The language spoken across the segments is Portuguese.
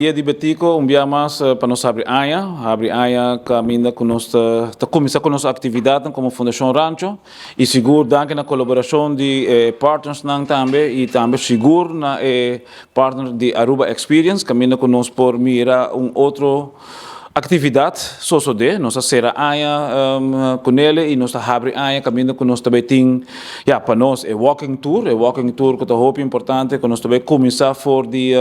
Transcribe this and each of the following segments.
Dia di Betico, un dia mais para nós abrir aya caminha conosco, começar com nossa atividade como Fundação Rancho e seguro danke na colaboração de partners nang também e também seguro na partner de Aruba Experience caminha conosco por mira outro atividade só de nossa será aya com ele e nossa abre aya caminho com nós também tem para nós walking tour que é muito importante que nós também começar for de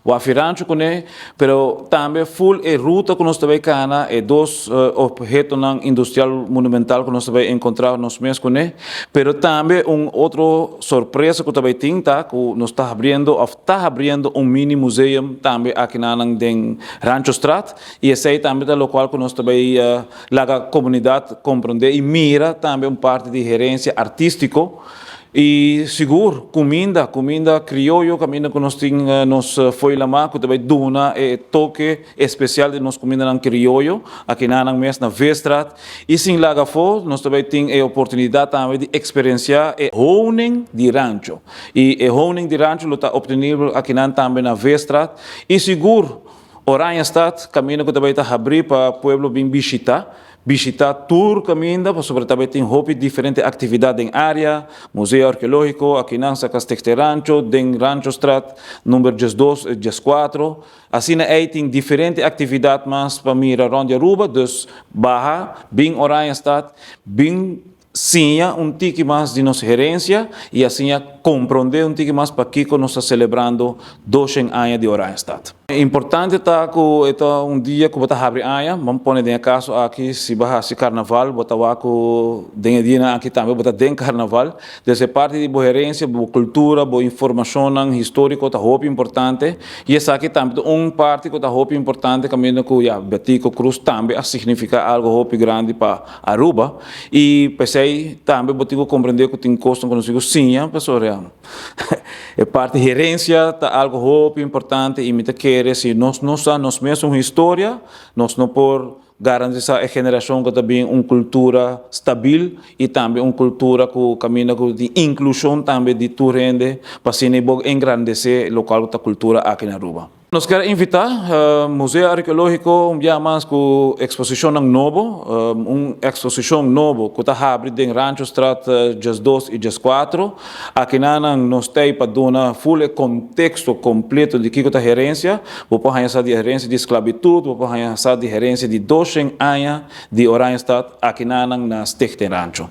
Wafirancho com ele, pero também full ruta que nós também cana dois objetos industrial monumental que nós também encontrar nos meses com ele, pero também outro surpresa que também tem tá que nós está abrindo mini museu também aqui na Rancho Strat e esse aí também é o local que nós também a comunidade compreender e mira também parte de gerência artística e seguro comida criollo caminho que nós temos nos foi lá que também dona toque especial de nós comida na criollo aqui na mês na Vestrat e sim lá for nós também temos a oportunidade também de experienciar honing de rancho e honing de rancho está obtível aqui também na Vestrat e seguro Oranjestad, caminho que também está abrir para o povo vir visitar tour caminho, para também tem diferentes atividades em área, museu arqueológico, aqui na Sacastecte Rancho, den Rancho Strat, número 12, 14. Assim aí tem diferentes atividades mais para mirar onde Aruba, dus Baja, bem Oranjestad, bem sim, tique mais de nossa gerência e assim compreender tique mais para que nós estamos celebrando 200 anos de Oranjestad. É importante tá que é dia que bota abre aya, vamos pôr de caso aqui se barra se carnaval, bota waco den dia aqui também bota den carnaval, dessa parte de boa gerência, boa cultura, boa informação histórica tá muito importante e essa aqui também parte que tá muito importante caminho que Betico Cruz também significa algo muito grande para Aruba e pensei também Betico compreender que tem custo consigo sim, pessoal é parte de gerência tá algo muito importante e me quer se nós mesmos uma história, nós não por garantir a geração que também uma cultura estável e também uma cultura que caminha de inclusão também de tudo para se engrandecer o local da cultura aqui na Aruba. Nós queremos invitar o Museu Arqueológico dia mais com exposição novo, exposição novo que está abrindo em Rancho Strat 12 e 14. Aqui nós temos para dar full contexto completo de que é a gerência, vou falar de gerência de esclavitud, vou falar de gerência de 200 anos de Oranjestad aqui na Stecte Rancho.